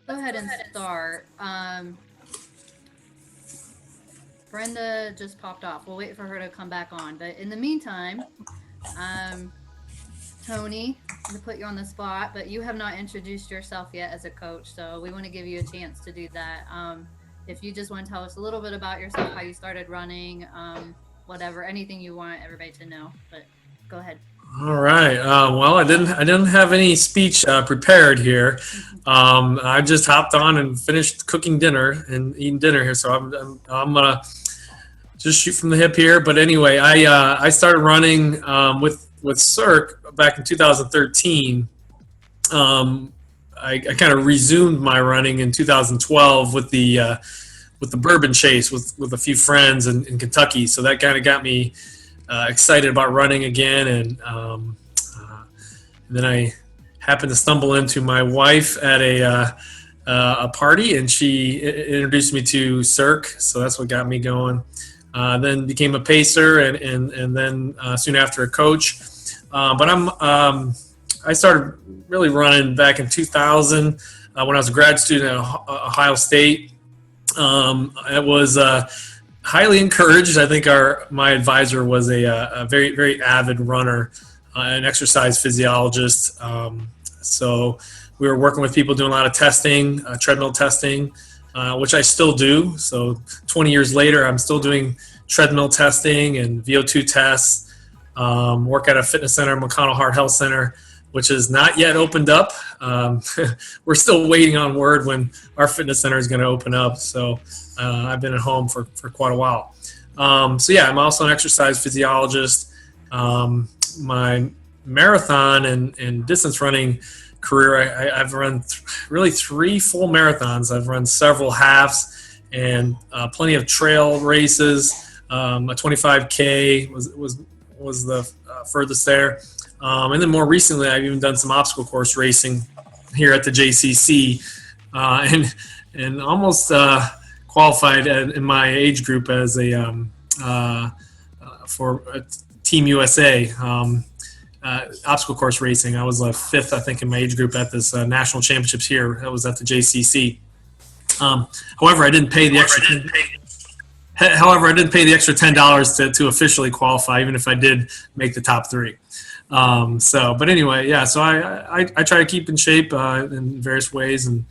go ahead and start. Brenda just popped off. We'll wait for her to come back on. But in the meantime, um, Tony, to put you on the spot, but you have not introduced yourself yet as a coach, so we want to give you a chance to do that. If you just want to tell us a little bit about yourself, how you started running, whatever, anything you want everybody to know. But go ahead. All right. Well, I didn't have any speech prepared here. I just hopped on and finished cooking dinner and eating dinner here, so I'm gonna just shoot from the hip here. But anyway, I started running with Cirque back in 2013. I kind of resumed my running in 2012 with the Bourbon Chase with a few friends in Kentucky. So that kind of got me excited about running again, and then I happened to stumble into my wife at a party, and she introduced me to Cirque, so that's what got me going. Then became a pacer, and then soon after a coach. But I started really running back in 2000 when I was a grad student at Ohio State. It was highly encouraged. I think my advisor was a very, very avid runner, an exercise physiologist. So we were working with people doing a lot of testing, treadmill testing, which I still do. So 20 years later, I'm still doing treadmill testing and VO2 tests. Work at a fitness center, McConnell Heart Health Center, which is not yet opened up. We're still waiting on word when our fitness center is going to open up. So I've been at home for quite a while. So yeah, I'm also an exercise physiologist. My marathon and distance running career, I've run really 3 full marathons. I've run several halves and plenty of trail races. A 25K was the furthest there. And then more recently, I've even done some obstacle course racing here at the JCC, and almost qualified in my age group as for Team USA obstacle course racing. I was 5th, I think, in my age group at this national championships here. That was at the JCC. However, I didn't pay the extra. However, I didn't pay the extra $10 to officially qualify, even if I did make the top 3. But anyway, yeah. So I try to keep in shape in various ways and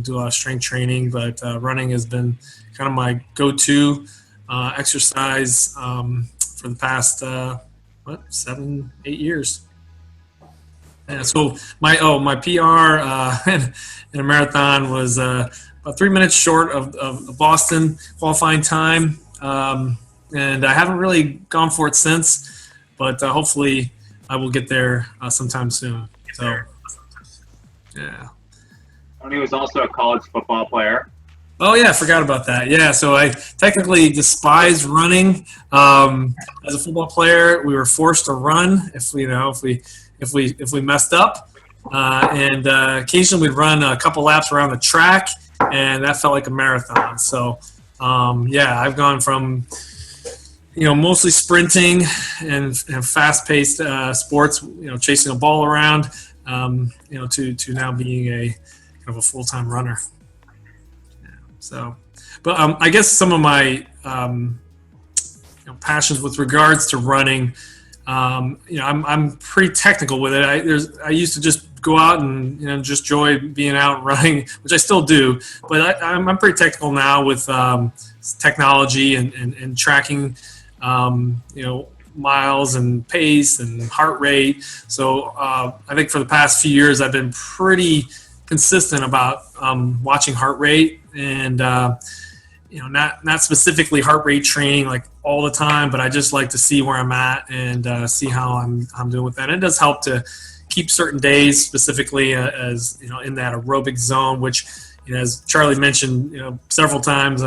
do a lot of strength training. But running has been kind of my go-to exercise for the past 7-8 years. Yeah. So my PR in a marathon was about 3 minutes short of the Boston qualifying time, and I haven't really gone for it since. But hopefully, I will get there sometime soon. So, yeah. Tony was also a college football player. Oh yeah, I forgot about that. Yeah, so I technically despise running. As a football player, we were forced to run if we messed up, and occasionally we'd run a couple laps around the track, and that felt like a marathon. So, yeah, I've gone from mostly sprinting and fast-paced sports, chasing a ball around, to now being a kind of a full-time runner. Yeah, so, but I guess some of my passions with regards to running, I'm pretty technical with it. I used to just go out and just enjoy being out running, which I still do, but I'm pretty technical now with technology and tracking. Miles and pace and heart rate. So I think for the past few years, I've been pretty consistent about watching heart rate and not specifically heart rate training like all the time, but I just like to see where I'm at and see how I'm doing with that. And it does help to keep certain days specifically as in that aerobic zone, which as Charlie mentioned several times.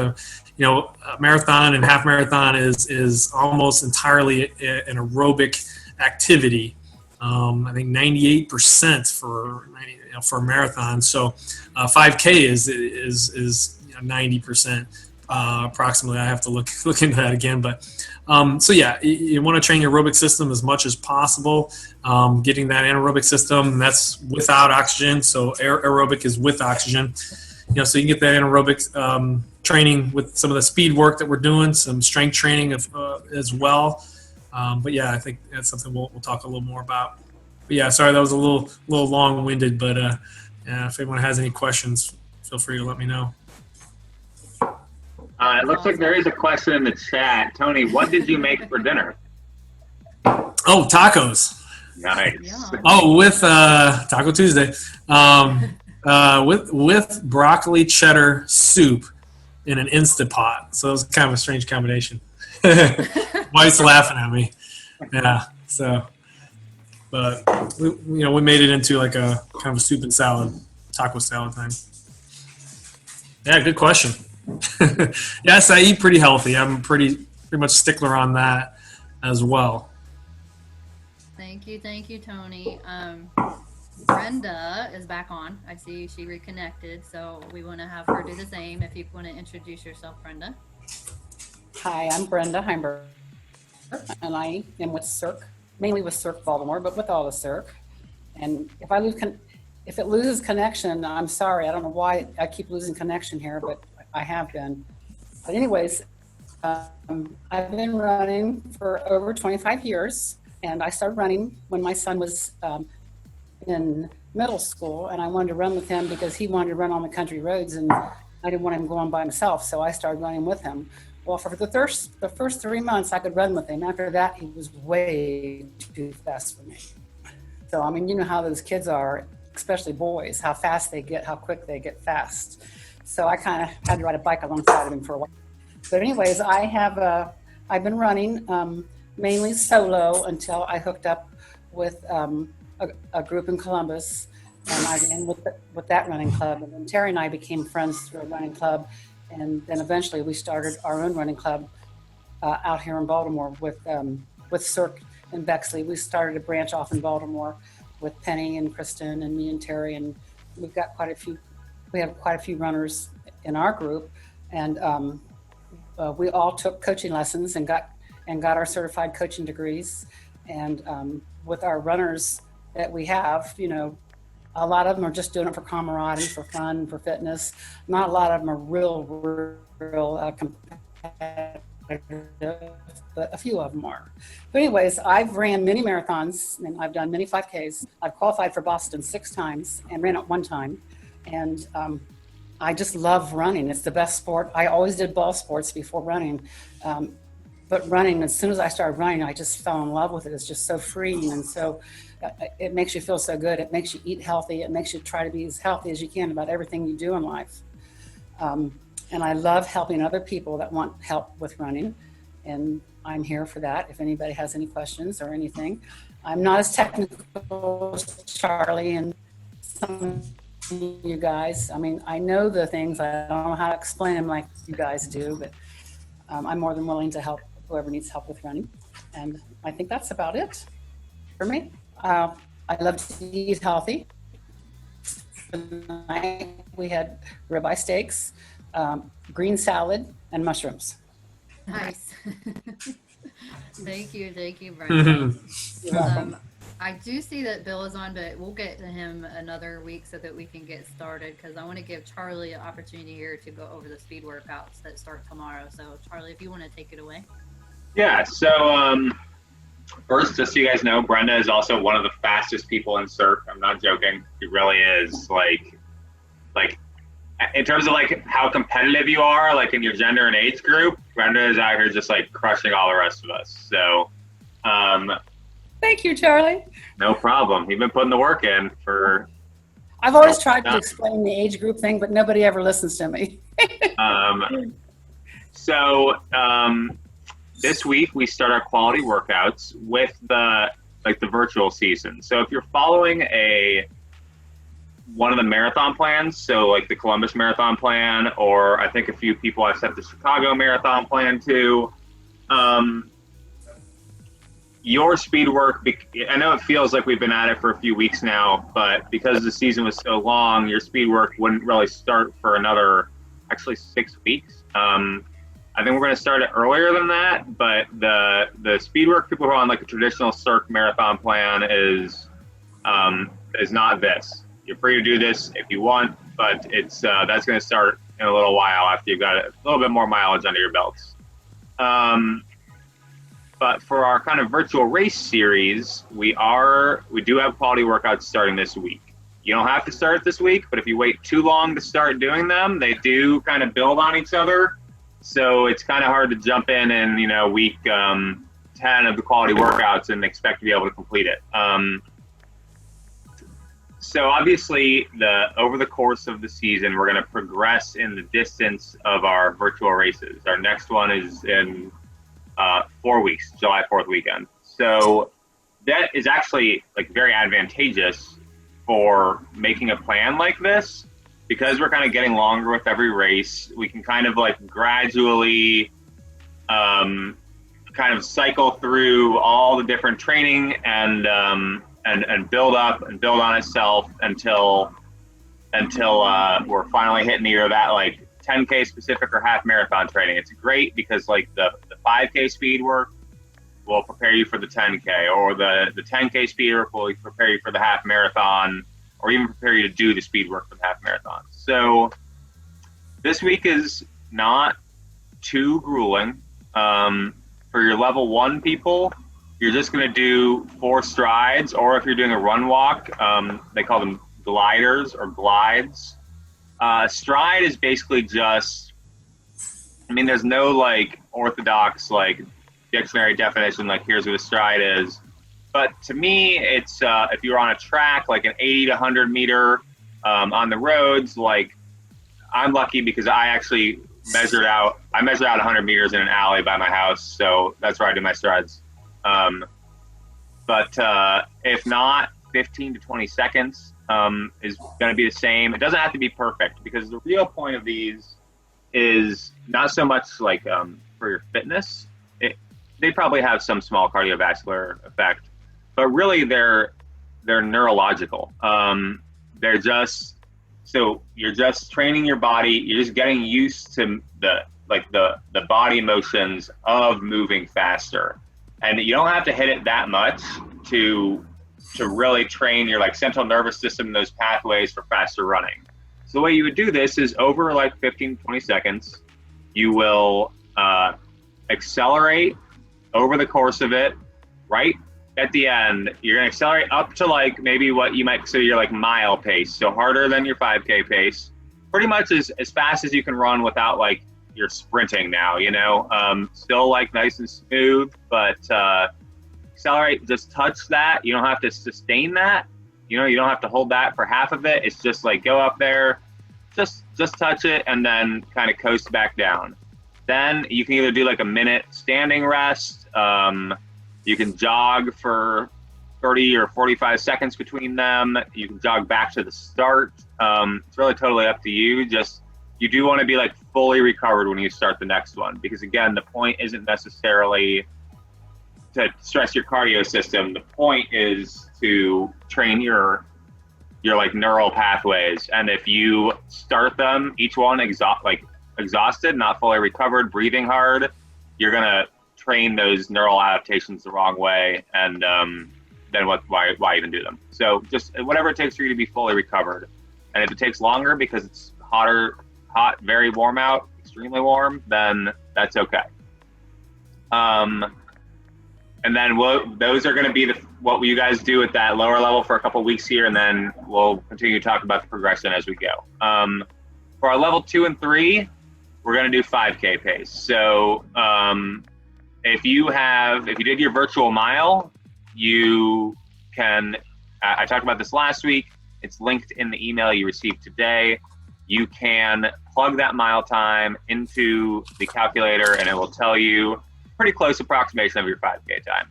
Marathon and half marathon is almost entirely an aerobic activity. I think 98% for a marathon. So 5K is 90%. approximately. I have to look into that again. But so yeah, you want to train your aerobic system as much as possible. Getting that anaerobic system, that's without oxygen. So aerobic is with oxygen. So you can get that anaerobic training with some of the speed work that we're doing, some strength training as well. But yeah, I think that's something we'll talk a little more about. But yeah, sorry that was a little long-winded, but yeah, if anyone has any questions, feel free to let me know. It looks like there is a question in the chat. Tony, what did you make for dinner? Oh, tacos. Nice. Yeah. Oh, with Taco Tuesday, with broccoli cheddar soup in an Instapot. So it was kind of a strange combination. Wife's laughing at me. Yeah. So, but we made it into like a kind of a soup and salad, taco salad time. Yeah, good question. Yes, I eat pretty healthy. I'm pretty much stickler on that as well. Thank you, Tony. Brenda is back on. I see she reconnected, so we want to have her do the same. If you want to introduce yourself, Brenda. Hi, I'm Brenda Heimberg, and I am with Cirque, mainly with Cirque Baltimore, but with all the Cirque. And if it loses connection, I'm sorry. I don't know why I keep losing connection here, but I have been. But anyways, I've been running for over 25 years, and I started running when my son was in middle school, and I wanted to run with him because he wanted to run on the country roads, and I didn't want him going by himself, so I started running with him. Well, for the first 3 months, I could run with him. After that, he was way too fast for me. So, I mean, you know how those kids are, especially boys, how fast they get, how quick they get fast. So I kind of had to ride a bike alongside of him for a while. But anyways, I've been running mainly solo until I hooked up with a group in Columbus, and I ran with that running club. And then Terry and I became friends through a running club, and then eventually we started our own running club out here in Baltimore with Cirque and Bexley. We started a branch off in Baltimore with Penny and Kristen and me and Terry, and we've got quite a few. We have quite a few runners in our group, and we all took coaching lessons and got our certified coaching degrees. And with our runners that we have, a lot of them are just doing it for camaraderie, for fun, for fitness. Not a lot of them are real competitive, but a few of them are. But anyways, I've ran many marathons and I've done many 5Ks. I've qualified for Boston 6 times and ran it 1 time. And I just love running. It's the best sport. I always did ball sports before running. But running, as soon as I started running, I just fell in love with it. It's just so freeing, and so it makes you feel so good. It makes you eat healthy. It makes you try to be as healthy as you can about everything you do in life. And I love helping other people that want help with running, and I'm here for that if anybody has any questions or anything. I'm not as technical as Charlie and some of you guys. I mean, I know the things. I don't know how to explain them like you guys do, but I'm more than willing to help whoever needs help with running. And I think that's about it for me. I love to eat healthy. Tonight we had ribeye steaks, green salad, and mushrooms. Nice. Thank you, Brenda. You're welcome. I do see that Bill is on, but we'll get to him another week so that we can get started, because I want to give Charlie an opportunity here to go over the speed workouts that start tomorrow. So Charlie, if you want to take it away. Yeah, so first, just so you guys know, Brenda is also one of the fastest people in Cirque. I'm not joking. She really is. Like in terms of like how competitive you are, like in your gender and age group, Brenda is out here just like crushing all the rest of us. So Thank you, Charlie. no problem. You've been putting the work in for. I've always tried to explain the age group thing, but nobody ever listens to me. This week we start our quality workouts with the virtual season. So if you're following one of the marathon plans, so like the Columbus Marathon plan, or I think a few people have set the Chicago Marathon plan too, your speed work, I know it feels like we've been at it for a few weeks now, but because the season was so long, your speed work wouldn't really start for another, actually 6 weeks. I think we're going to start it earlier than that, but the speed work people who are on like a traditional Cirque marathon plan is not this. You're free to do this if you want, but it's that's going to start in a little while after you've got a little bit more mileage under your belts. But for our kind of virtual race series, we do have quality workouts starting this week. You don't have to start this week, but if you wait too long to start doing them, they do kind of build on each other. So it's kind of hard to jump in, week 10 of the quality workouts and expect to be able to complete it. So obviously, over the course of the season, we're going to progress in the distance of our virtual races. Our next one is in 4 weeks, July 4th weekend. So that is actually like very advantageous for making a plan like this, because we're kind of getting longer with every race. We can kind of like gradually kind of cycle through all the different training and build up and build on itself until we're finally hitting either that like 10K specific or half marathon training. It's great because like the 5K speed work will prepare you for the 10K, or the 10K speed work will prepare you for the half marathon, or even prepare you to do the speed work for the half marathon. So this week is not too grueling. For your level 1 people, you're just going to do 4 strides, or if you're doing a run walk, they call them gliders or glides. Stride is basically just, there's no like orthodox like dictionary definition, like here's what a stride is. But to me, it's if you're on a track, like an 80 to 100 meter on the roads, like I'm lucky because I actually measured out 100 meters in an alley by my house. So that's where I do my strides. But if not, 15 to 20 seconds is going to be the same. It doesn't have to be perfect, because the real point of these is not so much like for your fitness. They probably have some small cardiovascular effect, but really they're neurological. They're just, so you're just training your body. You're just getting used to the body motions of moving faster. And you don't have to hit it that much to really train your like central nervous system in those pathways for faster running. So the way you would do this is over like 15, 20 seconds, you will accelerate over the course of it. Right at the end, you're going to accelerate up to like maybe what you might consider your like mile pace. So harder than your 5K pace, pretty much as fast as you can run without like you're sprinting now, still like nice and smooth, but accelerate, just touch that. You don't have to sustain that. You don't have to hold that for half of it. It's just like go up there, just touch it, and then kind of coast back down. Then you can either do like a minute standing rest. You can jog for 30 or 45 seconds between them. You can jog back to the start. It's really totally up to you. Just, you do want to be like fully recovered when you start the next one, because again, the point isn't necessarily to stress your cardio system. The point is to train your like neural pathways. And if you start them, each one exhausted, not fully recovered, breathing hard, you're going to train those neural adaptations the wrong way. And then why even do them? So just whatever it takes for you to be fully recovered. And if it takes longer because it's hot, very warm out, extremely warm, then that's okay. And then those are going to be what you guys do at that lower level for a couple weeks here, and then we'll continue to talk about the progression as we go. For our level 2 and 3, we're going to do 5K pace. So if you did your virtual mile, you can, I talked about this last week, it's linked in the email you received today. You can plug that mile time into the calculator and it will tell you pretty close approximation of your 5K time.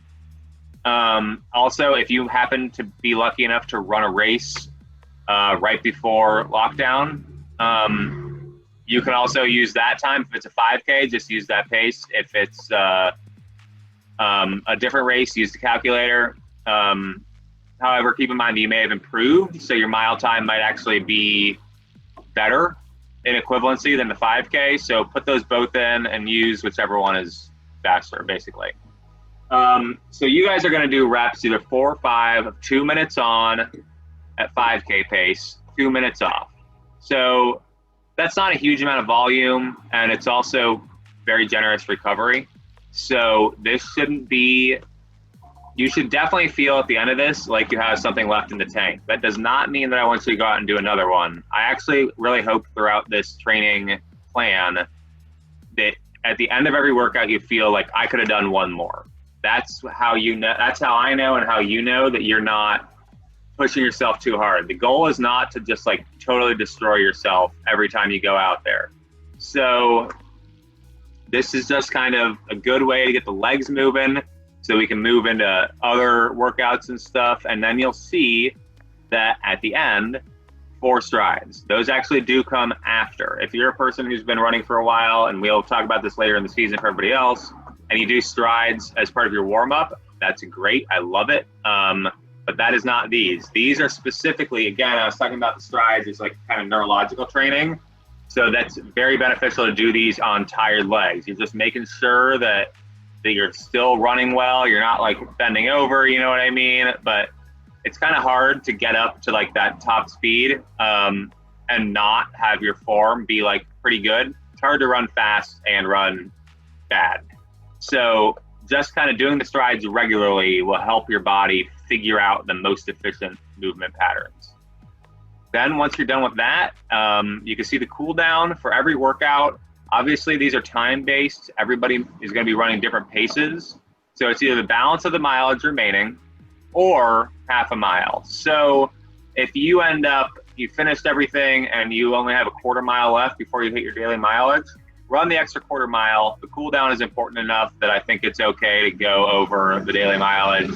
Also, if you happen to be lucky enough to run a race right before lockdown, you can also use that time. If it's a 5K, just use that pace. If it's a different race, use the calculator. However, keep in mind that you may have improved, so your mile time might actually be better in equivalency than the 5K. So put those both in and use whichever one is faster, basically. So you guys are going to do reps either 4 or 5 of 2 minutes on at 5K pace, 2 minutes off. So that's not a huge amount of volume, and it's also very generous recovery. So this shouldn't be, you should definitely feel at the end of this like you have something left in the tank. That does not mean that I want you to go out and do another one. I actually really hope throughout this training plan that at the end of every workout you feel like I could have done one more. That's how you know, that's how I know and how you know that you're not pushing yourself too hard. The goal is not to just like totally destroy yourself every time you go out there. So this is just kind of a good way to get the legs moving so we can move into other workouts and stuff. And then you'll see that at the end, 4 strides. Those actually do come after. If you're a person who's been running for a while, and we'll talk about this later in the season for everybody else, and you do strides as part of your warm-up, that's great. I love it. But that is not these. These are specifically, again, I was talking about the strides, it's like kind of neurological training. So that's very beneficial to do these on tired legs. You're just making sure that you're still running well. You're not like bending over, you know what I mean? But it's kind of hard to get up to like that top speed and not have your form be like pretty good. It's hard to run fast and run bad. So just kind of doing the strides regularly will help your body figure out the most efficient movement patterns. Then once you're done with that, you can see the cool down for every workout. Obviously, these are time-based. Everybody is going to be running different paces. So it's either the balance of the mileage remaining or half a mile. So if you end up, you finished everything and you only have a quarter mile left before you hit your daily mileage, run the extra quarter mile. The cool down is important enough that I think it's okay to go over the daily mileage.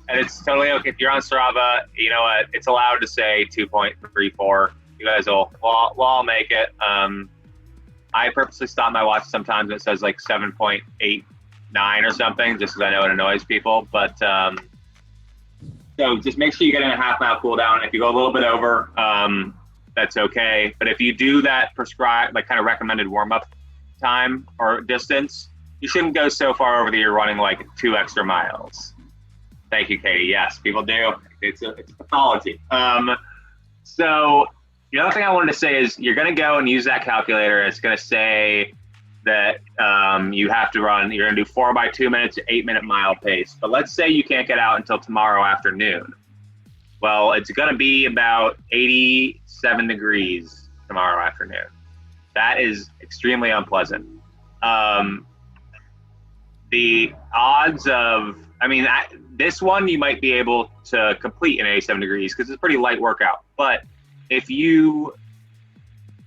And it's totally okay. If you're on Strava, you know what, it's allowed to say 2.34. You guys will all make it. I purposely stop my watch sometimes and it says like 7.89 or something, just because I know it annoys people. But so just make sure you get in a half mile cool down. If you go a little bit over, that's okay. But if you do that prescribed, like kind of recommended warm-up time or distance, you shouldn't go so far over that you're running like 2 extra miles. Thank you, Katie. Yes, people do. It's a pathology. So the other thing I wanted to say is you're going to go and use that calculator. It's going to say that you have to run, you're going to do 4 by 2 minutes, 8-minute mile pace. But let's say you can't get out until tomorrow afternoon. Well, it's going to be about 87 degrees tomorrow afternoon. That is extremely unpleasant. The odds of, this one you might be able to complete in 87 degrees because it's a pretty light workout. But if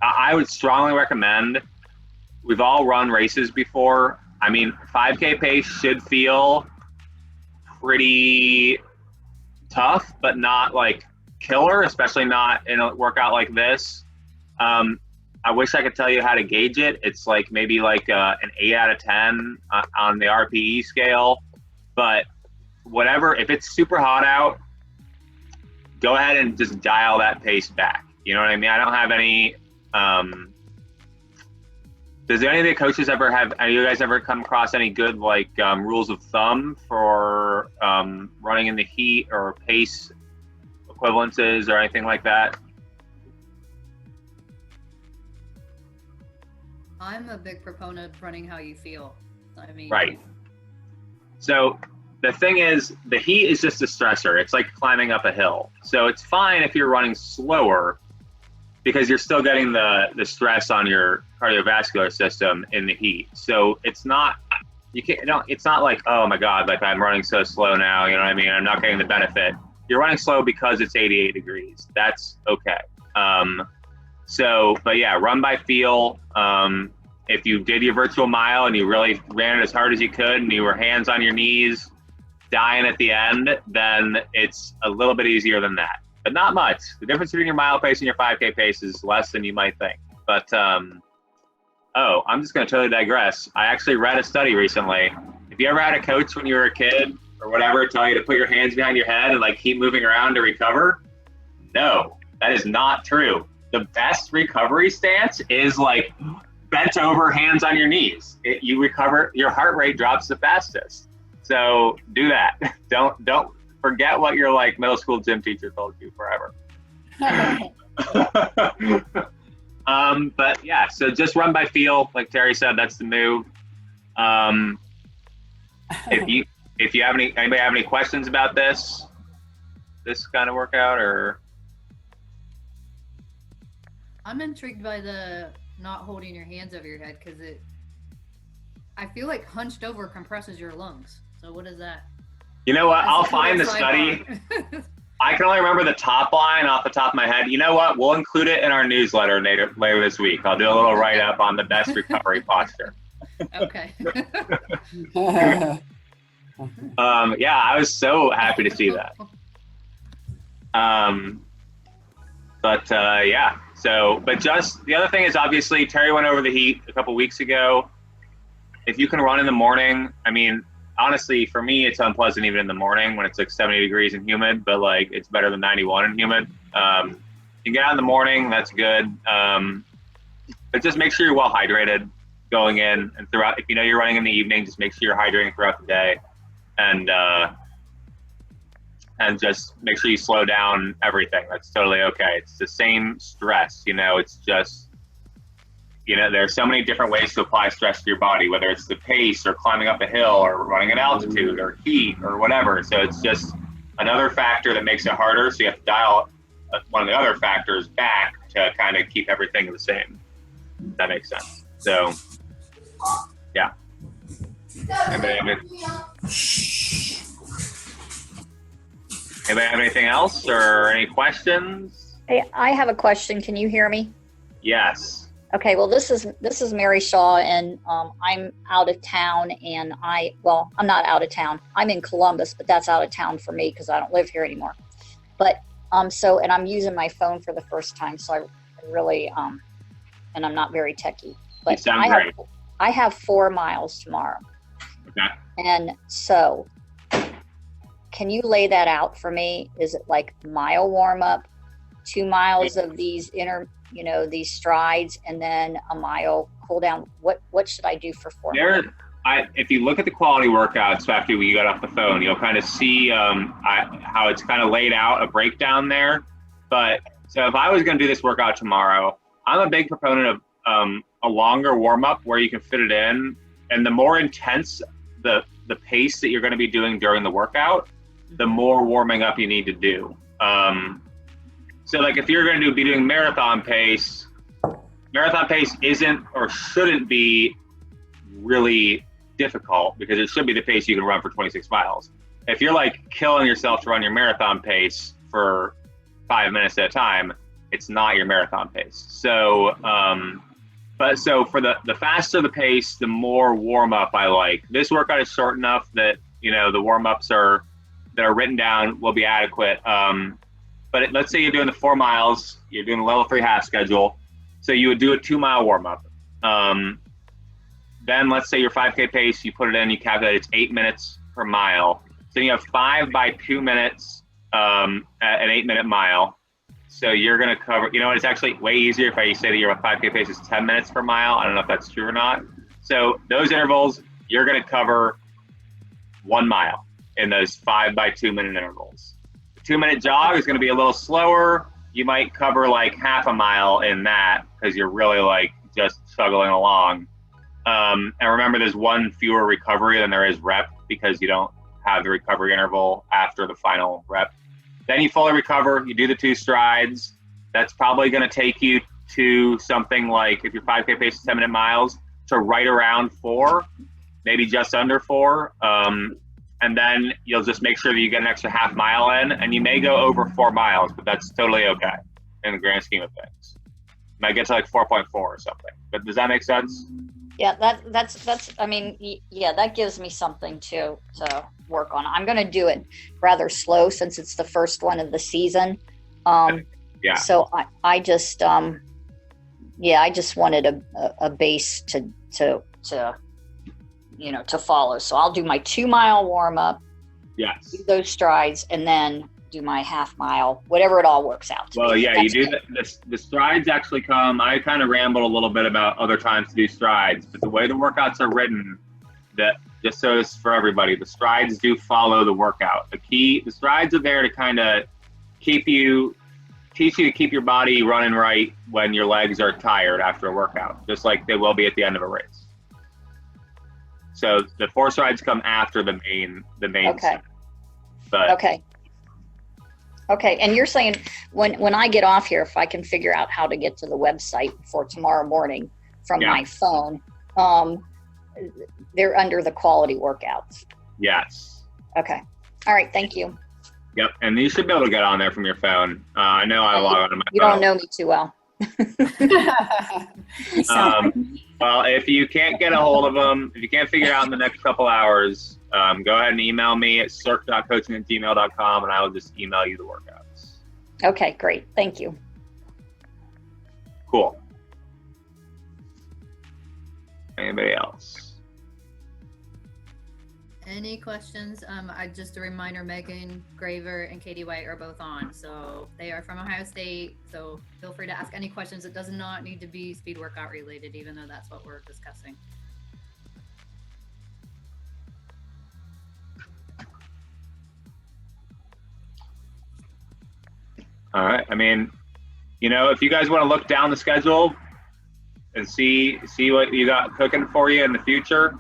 I would strongly recommend, we've all run races before. 5K pace should feel pretty tough, but not like killer, especially not in a workout like this. I wish I could tell you how to gauge it. It's like maybe like an 8 out of 10 on the RPE scale. But whatever, if it's super hot out, go ahead and just dial that pace back. You know what I mean? I don't have any. Does any of the coaches ever have? You guys ever come across any good like rules of thumb for running in the heat or pace equivalences or anything like that? I'm a big proponent of running how you feel. Right. So the thing is, the heat is just a stressor. It's like climbing up a hill. So it's fine if you're running slower because you're still getting the stress on your cardiovascular system in the heat. So it's not, it's not like, oh my God, like I'm running so slow now, you know what I mean? I'm not getting the benefit. You're running slow because it's 88 degrees. That's okay. But yeah, run by feel. If you did your virtual mile and you really ran it as hard as you could and you were hands on your knees, dying at the end, then it's a little bit easier than that, but not much. The difference between your mile pace and your 5K pace is less than you might think. But, I'm just going to totally digress. I actually read a study recently. If you ever had a coach when you were a kid or whatever tell you to put your hands behind your head and like keep moving around to recover, no, that is not true. the best recovery stance is like bent over, hands on your knees. You recover, your heart rate drops the fastest. So do that. Don't forget what your like middle school gym teacher told you forever. But yeah, so just run by feel, like Terry said, that's the move. If you have anybody have any questions about this kind of workout, or? I'm intrigued by the not holding your hands over your head, because I feel like hunched over compresses your lungs. So what is that? You know what? That's I'll a cool find the sidebar. study. I can only remember the top line off the top of my head. You know what? We'll include it in our newsletter later this week. I'll do a little write-up on the best recovery posture. Okay. Yeah, I was so happy to see that. Yeah. So, but just the other thing is, obviously Terry went over the heat a couple weeks ago. If you can run in the morning, I mean, honestly, for me, it's unpleasant even in the morning when it's like 70 degrees and humid, but like it's better than 91 and humid. You get out in the morning, that's good. But just make sure you're well hydrated going in and throughout. If you know you're running in the evening, just make sure you're hydrating throughout the day, and just make sure you slow down everything. That's totally okay. It's the same stress, it's just, there's so many different ways to apply stress to your body, whether it's the pace or climbing up a hill or running at altitude or heat or whatever. So it's just another factor that makes it harder. So you have to dial one of the other factors back to kind of keep everything the same. If that makes sense. So, yeah. Anybody have anything else or any questions? Hey, I have a question. Can you hear me? Yes. Okay. Well, this is Mary Shaw, and I'm out of town, and I'm not out of town. I'm in Columbus, but that's out of town for me because I don't live here anymore. But and I'm using my phone for the first time, so I really and I'm not very techie. But You sound great. I have 4 miles tomorrow. Okay. And so, can you lay that out for me? Is it like mile warm up, 2 miles of these these strides, and then a mile cool down? What should I do for 4 miles? If you look at the quality workouts after we got off the phone, you'll kind of see how it's kind of laid out, a breakdown there. But so if I was going to do this workout tomorrow, I'm a big proponent of a longer warm up where you can fit it in, and the more intense the pace that you're going to be doing during the workout, the more warming up you need to do. So like if you're going to be doing marathon pace isn't or shouldn't be really difficult, because it should be the pace you can run for 26 miles. If you're like killing yourself to run your marathon pace for 5 minutes at a time, it's not your marathon pace. So, so for the faster the pace, the more warm up I like. This workout is short enough that, the warm ups that are written down will be adequate. But let's say you're doing the 4 miles, you're doing a level 3 half schedule. So you would do a 2 mile warm up. Then let's say your 5K pace, you put it in, you calculate it's 8 minutes per mile. So you have 5 by 2 minutes, at an 8 minute mile. So you're going to cover, it's actually way easier if I say that your 5K pace is 10 minutes per mile. I don't know if that's true or not. So those intervals, you're going to cover 1 mile in those 5 by 2 minute intervals. The 2 minute jog is going to be a little slower. You might cover like half a mile in that because you're really like just struggling along. And remember, there's 1 fewer recovery than there is rep because you don't have the recovery interval after the final rep. Then you fully recover, you do the 2 strides. That's probably going to take you to something like, if your 5K pace is 10 minute miles, to right around 4, maybe just under 4. And then you'll just make sure that you get an extra half mile in, and you may go over 4 miles, but that's totally okay in the grand scheme of things. You might get to like 4.4 or something. But does that make sense? Yeah, that's. I mean, yeah, that gives me something to work on. I'm going to do it rather slow since it's the first one of the season. Yeah. So I just I just wanted a base to follow. So I'll do my 2 mile warm up. Yes. Do those strides, and then do my half mile, whatever it all works out to Well, be. yeah, you That's do good. the strides actually come. I kind of rambled a little bit about other times to do strides, but the way the workouts are written, that just so it's for everybody, the strides do follow the workout. The strides are there to kind of teach you to keep your body running right when your legs are tired after a workout, just like they will be at the end of a race. So the 4 strides come after the main Okay. set. But Okay. Okay, and you're saying when I get off here, if I can figure out how to get to the website for tomorrow morning from Yeah. my phone, they're under the quality workouts. yes. Okay. All right. Thank you. Yep, and you should be able to get on there from your phone. I know I log onto my You phone. don't know me too well. You sound like me. Well, if you can't get a hold of them, if you can't figure it out in the next couple hours, go ahead and email me at circ.coaching@gmail.com, and I will just email you the workouts. Okay, great. Thank you. Cool. Anybody else? Any questions? Just a reminder, Megan Graver and Katie White are both on. So they are from Ohio State. So feel free to ask any questions. It does not need to be speed workout related, even though that's what we're discussing. All right. I mean, if you guys want to look down the schedule and see what you got cooking for you in the future,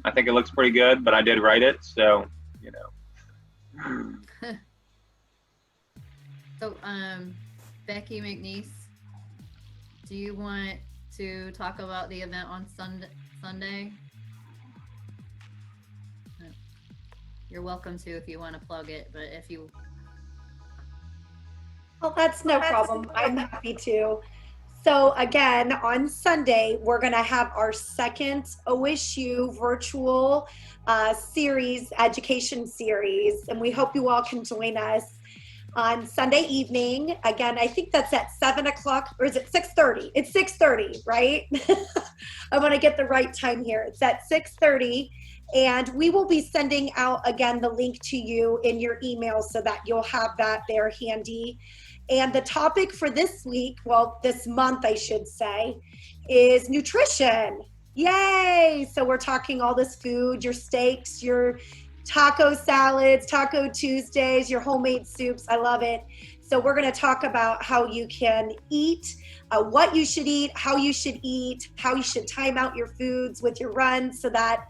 I think it looks pretty good, but I did write it, so. So, Becky McNeese, do you want to talk about the event on Sunday? You're welcome to if you want to plug it, but if you Well, that's no problem. I'm happy to. So again, on Sunday, we're going to have our second OSU virtual series, education series, and we hope you all can join us on Sunday evening. Again, I think that's at 7 o'clock, or is it 6:30? It's 6:30, right? I want to get the right time here. It's at 6:30. And we will be sending out, again, the link to you in your email so that you'll have that there handy. And the topic for this week, well, this month, I should say, is nutrition. Yay! So we're talking all this food, your steaks, your taco salads, Taco Tuesdays, your homemade soups. I love it. So we're going to talk about how you can eat, what you should eat, how you should eat, how you should time out your foods with your runs so that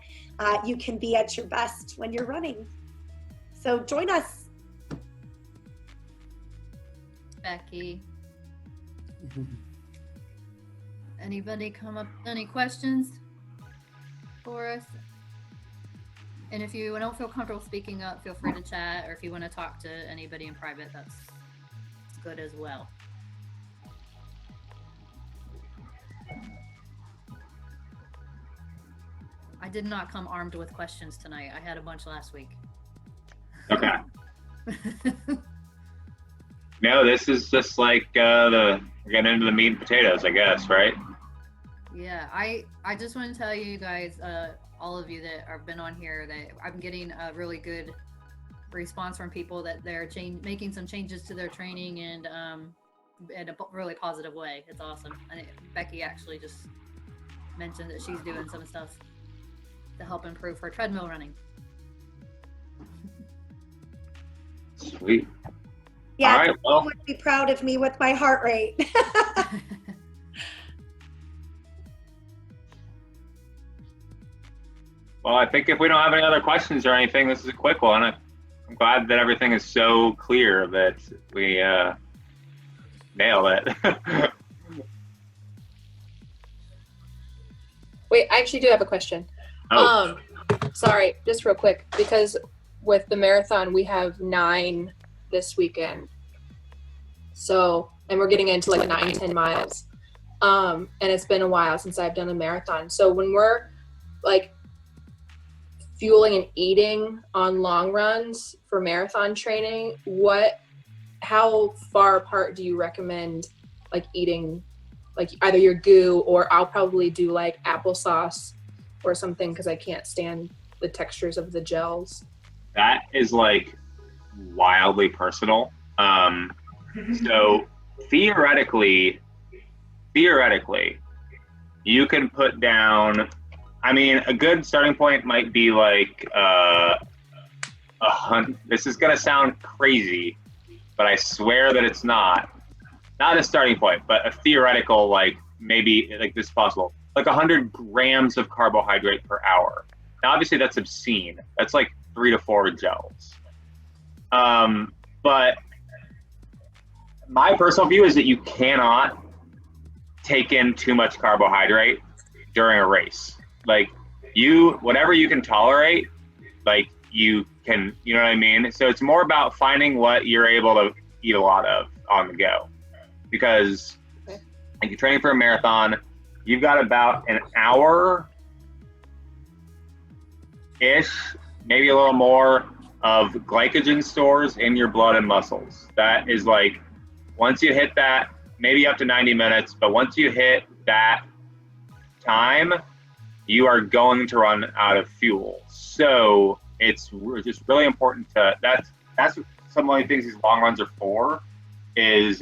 you can be at your best when you're running. So join us. Becky. Anybody come up with any questions for us? And if you don't feel comfortable speaking up, feel free to chat, or if you want to talk to anybody in private, that's good as well. I did not come armed with questions tonight. I had a bunch last week. Okay. No, this is just like we're getting into the meat and potatoes, I guess, right? Yeah, I just want to tell you guys, all of you that have been on here, that I'm getting a really good response from people that they're making some changes to their training and in a really positive way. It's awesome. And Becky actually just mentioned that she's doing some stuff to help improve her treadmill running. Sweet. Yeah, All right, well. you would be proud of me with my heart rate. Well, I think if we don't have any other questions or anything, this is a quick one. I'm glad that everything is so clear that we nailed it. Wait, I actually do have a question. Oh. Sorry, just real quick, because with the marathon, we have 9 this weekend. So, and we're getting into like 9-10 miles. And it's been a while since I've done a marathon. So when we're like fueling and eating on long runs for marathon training, how far apart do you recommend like eating, like either your goo, or I'll probably do like applesauce or something because I can't stand the textures of the gels. That is like wildly personal. So theoretically, you can put down, I mean, a good starting point might be like this is gonna sound crazy, but I swear that it's not a starting point, but a theoretical, like maybe like this is possible, like 100 grams of carbohydrate per hour. Now, obviously that's obscene. That's like 3 to 4 gels. But my personal view is that you cannot take in too much carbohydrate during a race. Like whatever you can tolerate, like you can, you know what I mean? So it's more about finding what you're able to eat a lot of on the go. Because if you're training for a marathon, you've got about an hour-ish, maybe a little more, of glycogen stores in your blood and muscles. That is like, once you hit that, maybe up to 90 minutes, but once you hit that time, you are going to run out of fuel. So it's just really important that's some of the things these long runs are for, is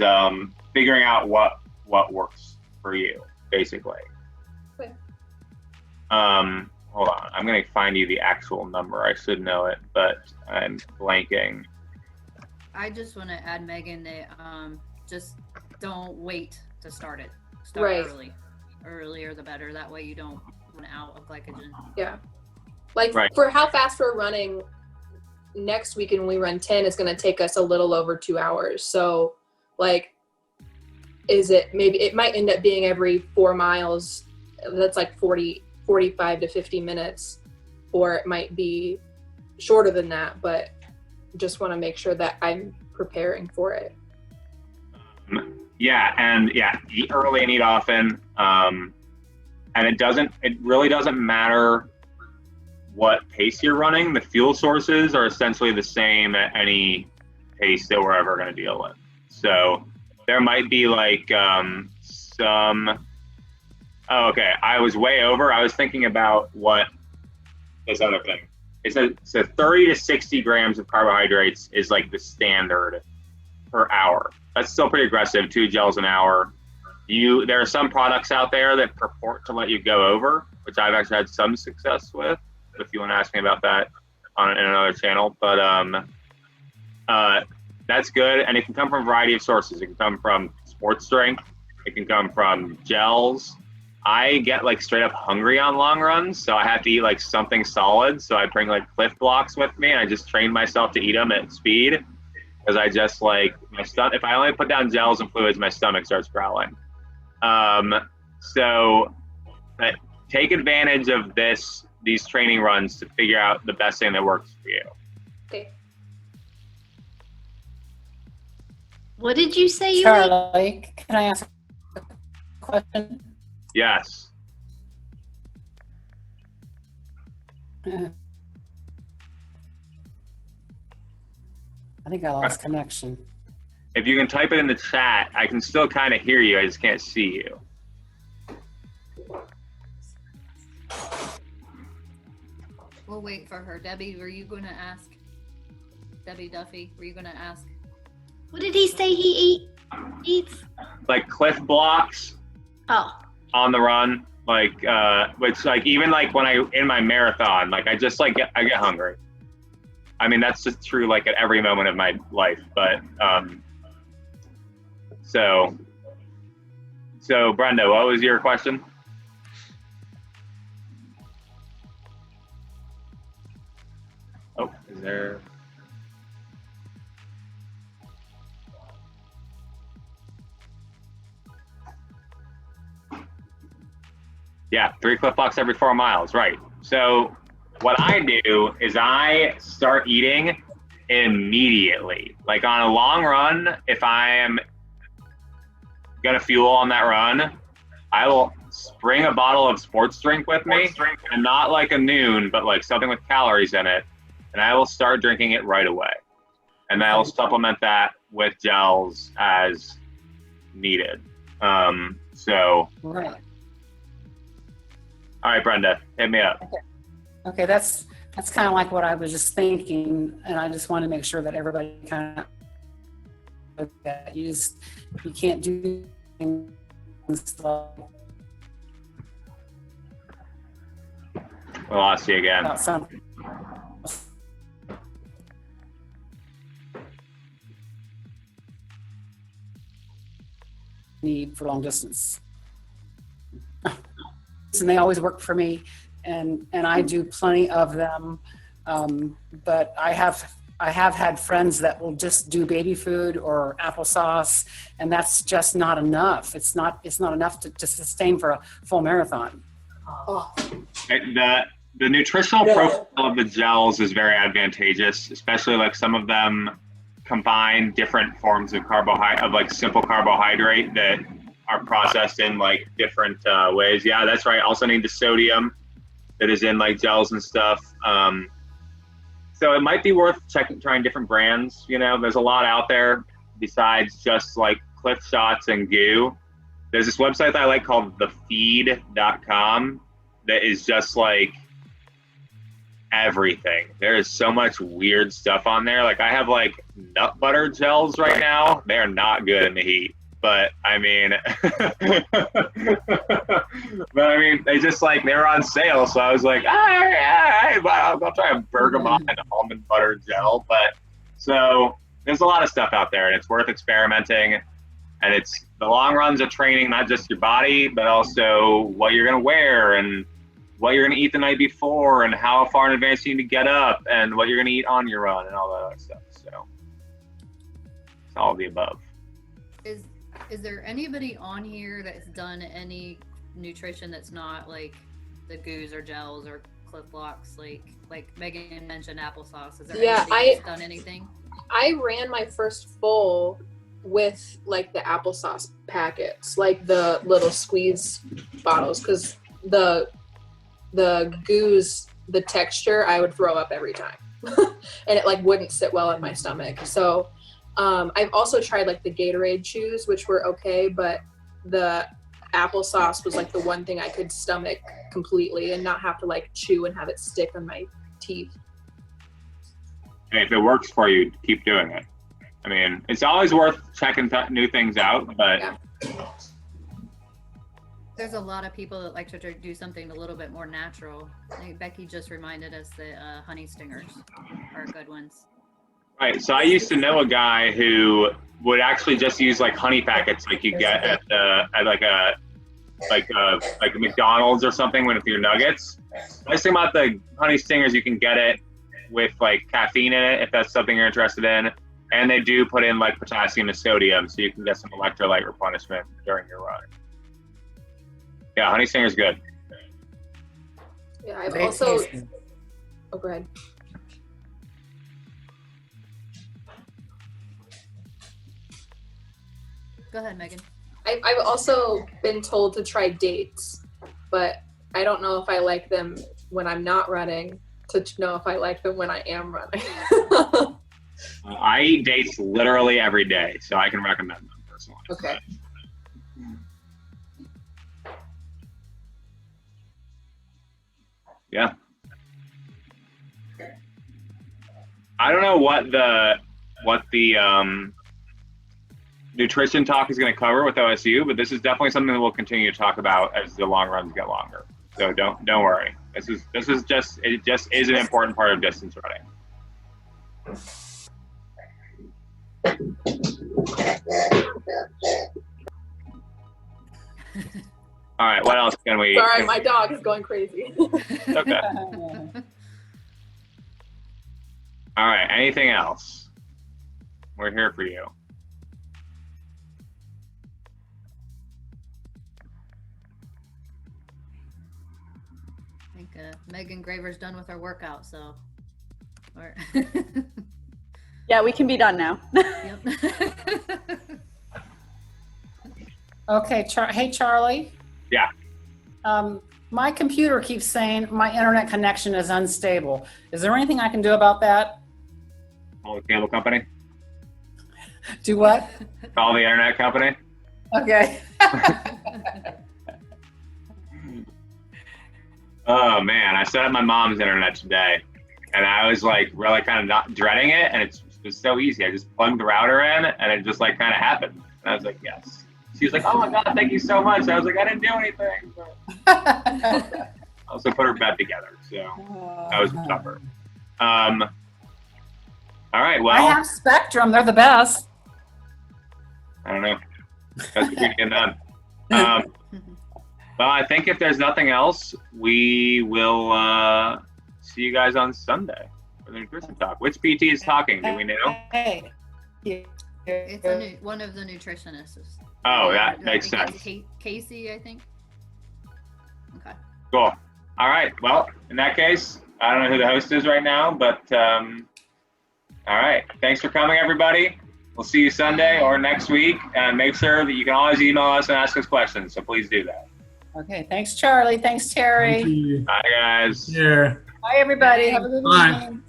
figuring out what works for you, basically. Okay. Hold on, I'm gonna find you the actual number. I should know it, but I'm blanking. I just want to add, Megan, that just don't wait to start it. Start Right. early. Earlier the better. That way you don't run out of glycogen. Yeah. Like Right. for how fast we're running next weekend when we run 10, it's going to take us a little over 2 hours. So like, it might end up being every 4 miles. That's like 45 to 50 minutes, or it might be shorter than that, but just want to make sure that I'm preparing for it. Eat early and eat often. And it really doesn't matter what pace you're running. The fuel sources are essentially the same at any pace that we're ever going to deal with. So there might be like I was way over. I was thinking about what this other thing. So 30 to 60 grams of carbohydrates is like the standard per hour. That's still pretty aggressive, 2 gels an hour. There are some products out there that purport to let you go over, which I've actually had some success with. If you want to ask me about that in another channel, but that's good, and it can come from a variety of sources. It can come from sports drink. It can come from gels. I get like straight up hungry on long runs, so I have to eat like something solid. So I bring like Cliff Blocks with me, and I just train myself to eat them at speed, because I just like my stomach. If I only put down gels and fluids, my stomach starts growling. So take advantage of these training runs to figure out the best thing that works for you. Okay. What did you say you ate? Charlie, can I ask a question? Yes. I think I lost connection. If you can type it in the chat, I can still kind of hear you. I just can't see you. We'll wait for her. Debbie, were you going to ask? Debbie Duffy, were you going to ask? What did he say he eats? Like Cliff Blocks Oh, on the run, like which like even like when in my marathon, like I just like I get hungry. I mean, that's just true like at every moment of my life. But so Brenda, what was your question? Oh, is there? Yeah, 3 Cliff Blocks every 4 miles, right. So what I do is I start eating immediately. Like on a long run, if I am gonna fuel on that run, I will bring a bottle of sports drink with me, and not like a Noon, but like something with calories in it, and I will start drinking it right away. And then I will supplement that with gels as needed. So, Right. all right, Brenda, hit me up. Okay, that's That's kind of like what I was just thinking, and I just want to make sure that everybody kind of that you can't do things like We lost you again. about something. Need for long distance. And they always work for me, and I do plenty of them. But I have had friends that will just do baby food or applesauce, and that's just not enough. It's not enough to sustain for a full marathon. The nutritional profile of the gels is very advantageous, especially like some of them combine different forms of carbohydrate, of like simple carbohydrate that are processed in like different ways. Yeah, that's right. Also need the sodium that is in like gels and stuff. So it might be worth trying different brands. You know, there's a lot out there besides just like Cliff Shots and Goo. There's this website that I like called thefeed.com that is just like everything. There is so much weird stuff on there. Like I have like nut butter gels right now. They are not good in the heat. But I mean, they just like, they're on sale. So I was like, I'll try a bergamot and almond butter gel. But so there's a lot of stuff out there and it's worth experimenting. And it's the long runs of training, not just your body, but also what you're going to wear and what you're going to eat the night before and how far in advance you need to get up and what you're going to eat on your run and all that other stuff. So it's all of the above. Is there anybody on here that's done any nutrition that's not like the goos or gels or Cliff Blocks? Like Megan mentioned applesauce. Is there anybody that's done anything? I ran my first full with like the applesauce packets, like the little squeeze bottles, because the goos, the texture, I would throw up every time. And it like wouldn't sit well in my stomach. So I've also tried like the Gatorade chews, which were okay, but the applesauce was like the one thing I could stomach completely and not have to like chew and have it stick on my teeth. And if it works for you, keep doing it. I mean, it's always worth checking new things out, but yeah. There's a lot of people that like to do something a little bit more natural. I think Becky just reminded us that honey stingers are good ones. Right. So I used to know a guy who would actually just use like honey packets, like you get at a McDonald's or something with your nuggets. Nice thing about the honey stingers, you can get it with like caffeine in it if that's something you're interested in, and they do put in like potassium and sodium, so you can get some electrolyte replenishment during your run. Yeah, honey stinger's good. Yeah, I've also. Oh, go ahead. Go ahead, Megan. I've also been told to try dates, but I don't know if I like them when I'm not running, to know if I like them when I am running. I eat dates literally every day, so I can recommend them personally. Okay. Yeah. I don't know what the nutrition talk is going to cover with OSU, but this is definitely something that we'll continue to talk about as the long runs get longer. So don't worry. This is just is an important part of distance running. All right, what else can we? Sorry, my dog is going crazy. Okay. All right, anything else? We're here for you. I think Megan Graver's done with her workout, so. Yeah, we can be done now. Yep. Okay, hey Charlie. Yeah. My computer keeps saying my internet connection is unstable. Is there anything I can do about that? Call the cable company. Do what? Call the internet company. Okay. Oh man, I set up my mom's internet today. And I was like really kind of not dreading it, and it was so easy. I just plugged the router in, and it just like kind of happened. And I was like, yes. She was like, oh my God, thank you so much. I was like, I didn't do anything. But I also put her bed together, so that was tougher. All right, I well, have Spectrum. They're the best. I don't know. That's what we're getting done. Well, I think if there's nothing else, we will see you guys on Sunday for the nutrition talk. Which PT is talking? Do we know? Hey. It's one of the nutritionists. Oh, that makes I think sense. it's Casey, I think. Okay. Cool. All right. Well, in that case, I don't know who the host is right now, but all right. Thanks for coming, everybody. We'll see you Sunday or next week. And make sure that you can always email us and ask us questions. So please do that. Okay. Thanks, Charlie. Thanks, Terry. Thank you. Bye, guys. Yeah. Bye, everybody. Have a good Bye. evening.